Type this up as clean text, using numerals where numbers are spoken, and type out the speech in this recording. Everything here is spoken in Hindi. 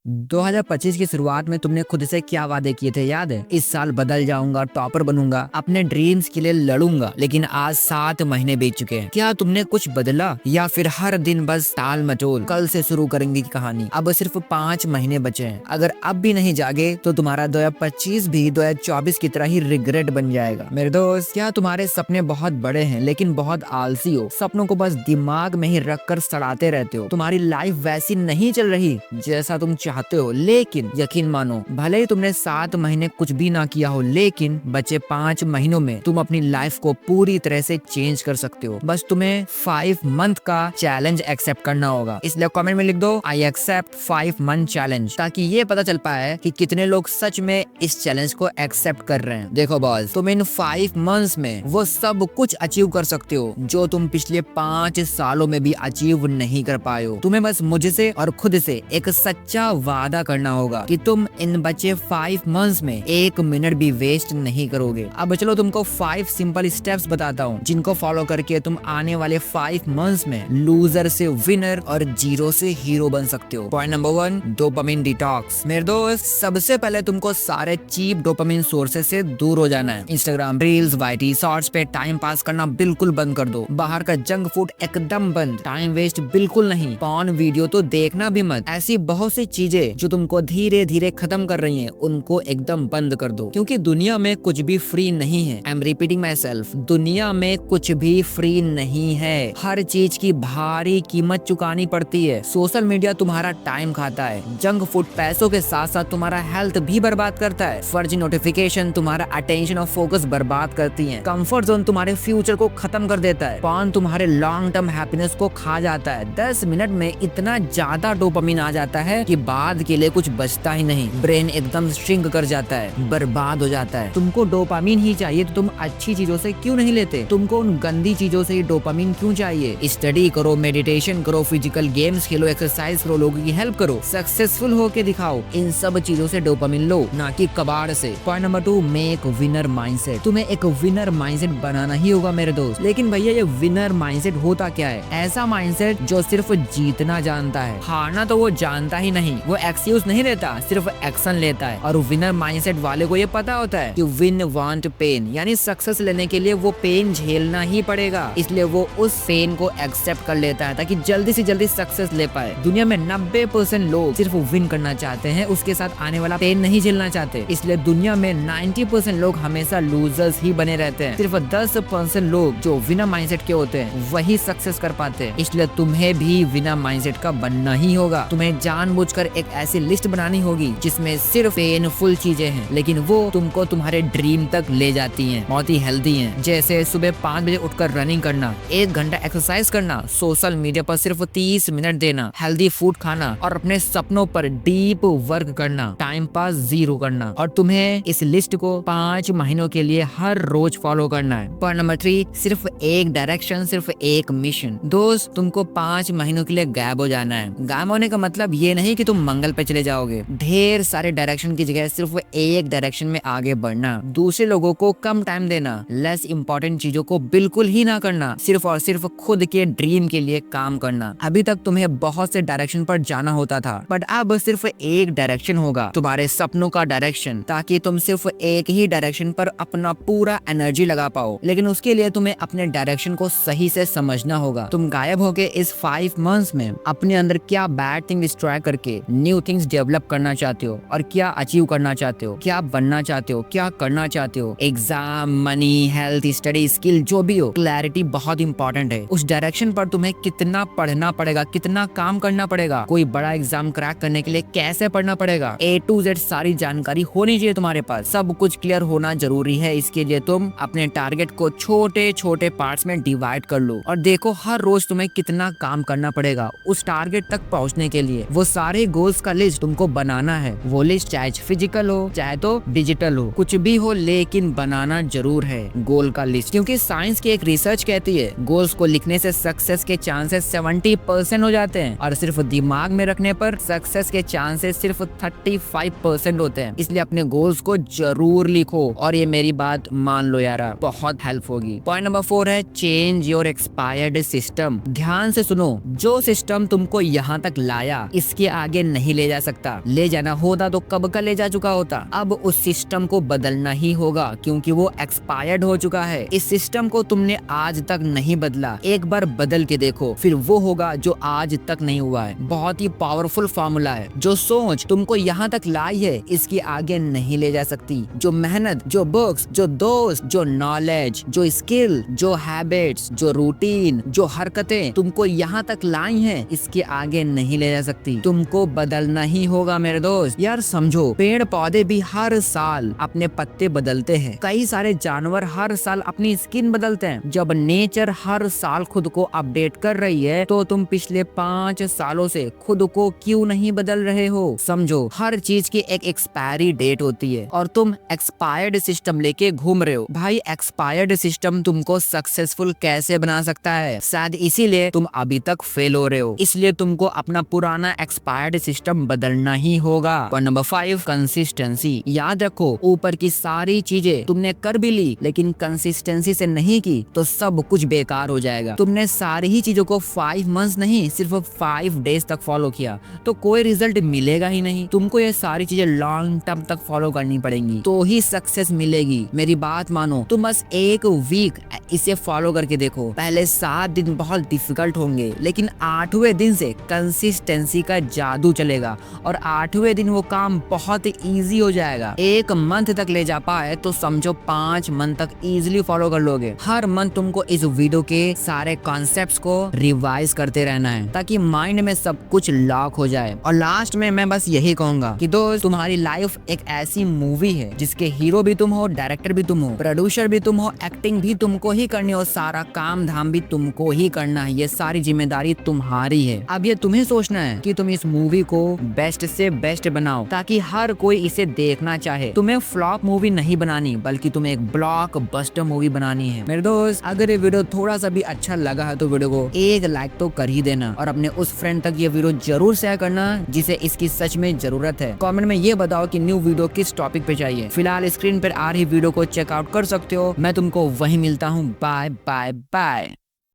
2025 की शुरुआत में तुमने खुद से क्या वादे किए थे याद है? इस साल बदल जाऊंगा, टॉपर बनूंगा, अपने ड्रीम्स के लिए लड़ूंगा। लेकिन आज 7 महीने बीत चुके हैं। क्या तुमने कुछ बदला या फिर हर दिन बस टाल मटोल कल से शुरू करेंगे की कहानी? अब सिर्फ 5 महीने बचे हैं। अगर अब भी नहीं जागे तो तुम्हारा 2025 भी 2024 की तरह ही रिग्रेट बन जाएगा। मेरे दोस्त, क्या तुम्हारे सपने बहुत बड़े हैं लेकिन बहुत आलसी हो? सपनों को बस दिमाग में ही रख कर सड़ाते रहते हो। तुम्हारी लाइफ वैसी नहीं चल रही जैसा तुम चाहते हो। लेकिन यकीन मानो, भले ही तुमने 7 महीने कुछ भी ना किया हो, लेकिन बचे 5 महीनों में तुम अपनी लाइफ को पूरी तरह से चेंज कर सकते हो। बस तुम्हें 5 मंथ का चैलेंज एक्सेप्ट करना होगा। इसलिए कमेंट में लिख दो आई एक्सेप्ट 5 मंथ चैलेंज, ताकि ये पता चल पाए कि कितने लोग सच में इस चैलेंज को एक्सेप्ट कर रहे हैं। देखो बॉस, तुम इन 5 मंथ्स में वो सब कुछ अचीव कर सकते हो जो तुम पिछले 5 सालों में भी अचीव नहीं कर पाए हो। तुम्हें बस मुझसे और खुद से एक सच्चा वादा करना होगा कि तुम इन बचे 5 मंथ्स में 1 मिनट भी वेस्ट नहीं करोगे। अब चलो तुमको 5 सिंपल स्टेप्स बताता हूँ, जिनको फॉलो करके तुम आने वाले 5 मंथ्स में लूजर से विनर और जीरो से हीरो बन सकते हो। Point number 1, dopamine detox. मेरे दोस्त, सबसे पहले तुमको सारे चीप डोपामिन सोर्सेस से दूर हो जाना है। इंस्टाग्राम रील्स, वाईटी शॉर्ट्स पे टाइम पास करना बिल्कुल बंद कर दो। बाहर का जंक फूड एकदम बंद। टाइम वेस्ट बिल्कुल नहीं। पॉर्न वीडियो तो देखना भी मत। ऐसी बहुत सी चीजें जो तुमको धीरे धीरे खत्म कर रही हैं, उनको एकदम बंद कर दो। क्योंकि दुनिया में कुछ भी फ्री नहीं है। I am repeating my self, दुनिया में कुछ भी फ्री नहीं है। हर चीज की भारी कीमत चुकानी पड़ती है। सोशल मीडिया तुम्हारा टाइम खाता है। जंक फूड पैसों के साथ साथ तुम्हारा हेल्थ भी बर्बाद करता है। फर्जी नोटिफिकेशन तुम्हारा अटेंशन और फोकस बर्बाद करती है। कंफर्ट जोन तुम्हारे फ्यूचर को खत्म कर देता है। पॉर्न तुम्हारे लॉन्ग टर्म हैप्पीनेस को खा जाता है। 10 मिनट में इतना ज्यादा डोपामिन आ जाता है कि बाद के लिए कुछ बचता ही नहीं। ब्रेन एकदम श्रिंक कर जाता है, बर्बाद हो जाता है। तुमको डोपामिन ही चाहिए तो तुम अच्छी चीजों से क्यों नहीं लेते? तुमको उन गंदी चीजों से ही डोपामिन क्यों चाहिए? स्टडी करो, मेडिटेशन करो, फिजिकल गेम्स खेलो, एक्सरसाइज करो, लोगों की हेल्प करो, सक्सेसफुल होके दिखाओ। इन सब चीजों से डोपामिन लो, ना कि कबाड़ से। Point number 2, make winner mindset. तुम्हें एक विनर माइंडसेट बनाना ही होगा मेरे दोस्त। लेकिन भैया, ये विनर माइंडसेट होता क्या है? ऐसा माइंडसेट जो सिर्फ जीतना जानता है, हारना तो वो जानता ही नहीं। वो एक्सक्यूज नहीं लेता, सिर्फ एक्शन लेता है। और विनर माइंडसेट वाले को ये पता होता है कि विन वांट पेन, यानी सक्सेस लेने के लिए वो पेन झेलना ही पड़ेगा। इसलिए वो उस पेन को एक्सेप्ट कर लेता है ताकि जल्दी से जल्दी सक्सेस ले पाए। दुनिया में 90% लोग सिर्फ विन करना चाहते हैं, उसके साथ आने वाला पेन नहीं झेलना चाहते। इसलिए दुनिया में 90% लोग हमेशा लूजर्स ही बने रहते हैं। सिर्फ 10% लोग जो विनर माइंडसेट के होते हैं वही सक्सेस कर पाते हैं। इसलिए तुम्हें भी विनर माइंडसेट का बनना ही होगा। तुम्हें जानबूझकर एक ऐसी लिस्ट बनानी होगी जिसमें सिर्फ पेनफुल चीजें हैं, लेकिन वो तुमको तुम्हारे ड्रीम तक ले जाती हैं, बहुत ही हेल्दी हैं। जैसे सुबह 5 बजे उठकर रनिंग करना, 1 घंटा एक्सरसाइज करना, सोशल मीडिया पर सिर्फ 30 मिनट देना, हेल्दी फूड खाना और अपने सपनों पर डीप वर्क करना, टाइम पास 0 करना। और तुम्हें इस लिस्ट को 5 महीनों के लिए हर रोज फॉलो करना है। पॉइंट नंबर 3, सिर्फ एक डायरेक्शन, सिर्फ एक मिशन। दोस्त, तुमको 5 महीनों के लिए गायब हो जाना है। गायब होने का मतलब ये नहीं कि तुम मंगल पे चले जाओगे। ढेर सारे डायरेक्शन की जगह सिर्फ एक डायरेक्शन में आगे बढ़ना। दूसरे लोगों को कम टाइम देना, लेस इंपॉर्टेंट चीजों को बिल्कुल ही ना करना, सिर्फ और सिर्फ खुद के ड्रीम के लिए काम करना। अभी तक तुम्हें बहुत से डायरेक्शन पर जाना होता था, बट अब सिर्फ एक डायरेक्शन होगा, तुम्हारे सपनों का डायरेक्शन, ताकि तुम सिर्फ एक ही डायरेक्शन पर अपना पूरा एनर्जी लगा पाओ। लेकिन उसके लिए तुम्हें अपने डायरेक्शन को सही से समझना होगा। तुम गायब होके इस 5 मंथ्स में अपने अंदर क्या बैड थिंग डिस्ट्रॉय करके न्यू थिंग्स डेवलप करना चाहते हो, और क्या अचीव करना चाहते हो, क्या बनना चाहते हो, क्या करना चाहते हो। Exam, money, health, study, skill, जो भी हो, क्लैरिटी बहुत इंपॉर्टेंट है। उस डायरेक्शन पर तुम्हें कितना पढ़ना पड़ेगा, कितना काम करना पड़ेगा, कोई बड़ा एग्जाम क्रैक करने के लिए कैसे पढ़ना पड़ेगा, A to Z सारी जानकारी होनी चाहिए तुम्हारे पास। सब कुछ क्लियर होना जरूरी है। इसके लिए तुम अपने टारगेट को छोटे छोटे पार्ट्स में डिवाइड कर लो और देखो हर रोज तुम्हें कितना काम करना पड़ेगा उस टारगेट तक पहुंचने के लिए। वो सारे गोल्स का लिस्ट तुमको बनाना है। वो लिस्ट चाहे फिजिकल हो चाहे तो डिजिटल हो, कुछ भी हो, लेकिन बनाना जरूर है गोल का लिस्ट। क्योंकि साइंस की एक रिसर्च कहती है गोल्स को लिखने से सक्सेस के चांसेस 70% हो जाते हैं, और सिर्फ दिमाग में रखने पर सक्सेस के चांसेस सिर्फ 35% होते हैं। इसलिए अपने गोल्स को जरूर लिखो, और ये मेरी बात मान लो यारा, बहुत हेल्प होगी। पॉइंट नंबर 4 है चेंज योर एक्सपायर्ड सिस्टम। ध्यान से सुनो, जो सिस्टम तुमको यहाँ तक लाया इसके आगे नहीं ले जा सकता। ले जाना होता तो कब का ले जा चुका होता। अब उस सिस्टम को बदलना ही होगा क्योंकि वो एक्सपायर्ड हो चुका है। इस सिस्टम को तुमने आज तक नहीं बदला, एक बार बदल के देखो, फिर वो होगा जो आज तक नहीं हुआ है। बहुत ही पावरफुल फॉर्मूला है। जो सोच तुमको यहाँ तक लाई है इसकी आगे नहीं ले जा सकती। जो मेहनत, जो बुक्स, जो दोस्त, जो नॉलेज, जो स्किल, जो हैबिट्स, जो रूटीन, जो हरकतें तुमको यहाँ तक लाई हैं इसके आगे नहीं ले जा सकती। तुमको बदलना ही होगा मेरे दोस्त। यार समझो, पेड़ पौधे भी हर साल अपने पत्ते बदलते हैं। कई सारे जानवर हर साल अपनी स्किन बदलते हैं। जब नेचर हर साल खुद को अपडेट कर रही है तो तुम पिछले 5 सालों से खुद को क्यों नहीं बदल रहे हो? समझो, हर चीज की एक एक्सपायरी डेट होती है और तुम एक्सपायर्ड सिस्टम लेके घूम रहे हो। भाई, एक्सपायर्ड सिस्टम तुमको सक्सेसफुल कैसे बना सकता है? शायद इसीलिए तुम अभी तक फेल हो रहे हो। इसलिए तुमको अपना पुराना एक्सपायर्ड सिस्टम बदलना ही होगा। और नंबर 5, कंसिस्टेंसी। याद रखो, ऊपर की सारी चीजें तुमने कर भी ली लेकिन कंसिस्टेंसी से नहीं की तो सब कुछ बेकार हो जाएगा। तुमने सारी ही चीजों को 5 मंथ्स नहीं, सिर्फ 5 डेज तक फॉलो किया तो कोई रिजल्ट मिलेगा ही नहीं। तुमको ये सारी चीजें लॉन्ग टर्म तक फॉलो करनी पड़ेंगी तो ही सक्सेस मिलेगी। मेरी बात मानो, तुम बस एक वीक इसे फॉलो करके देखो। पहले 7 दिन बहुत डिफिकल्ट होंगे लेकिन 8वें दिन से कंसिस्टेंसी का जादू चलेगा और 8वें दिन वो काम बहुत इजी हो जाएगा। 1 मंथ तक ले जा पाए तो समझो 5 मंथ तक इजीली फॉलो कर लोगे। हर मंथ तुमको इस वीडियो के सारे कॉन्सेप्ट्स को रिवाइज करते रहना है ताकि माइंड में सब कुछ लॉक हो जाए। और लास्ट में मैं बस यही कहूंगा कि दोस्त, तुम्हारी लाइफ एक ऐसी मूवी है जिसके हीरो भी तुम हो, डायरेक्टर भी तुम हो, प्रोड्यूसर भी तुम हो, एक्टिंग भी तुमको ही करनी हो, सारा काम धाम भी तुमको ही करना है। ये सारी जिम्मेदारी तुम्हारी है। अब ये तुम्हें सोचना है कि तुम इस मूवी को बेस्ट से बेस्ट बनाओ ताकि हर कोई इसे देखना चाहे। तुम्हें फ्लॉप मूवी नहीं बनानी बल्कि तुम्हें एक ब्लॉकबस्टर मूवी बनानी है। मेरे दोस्त, अगर ये वीडियो थोड़ा सा भी अच्छा लगा है तो वीडियो को एक लाइक तो कर ही देना और अपने उस फ्रेंड तक ये वीडियो जरूर शेयर करना जिसे इसकी सच में जरूरत है। कमेंट में ये बताओ कि न्यू वीडियो किस टॉपिक पे चाहिए। फिलहाल स्क्रीन पर आ रही वीडियो को चेकआउट कर सकते हो। मैं तुमको वहीं मिलता हूँ। Bye bye bye.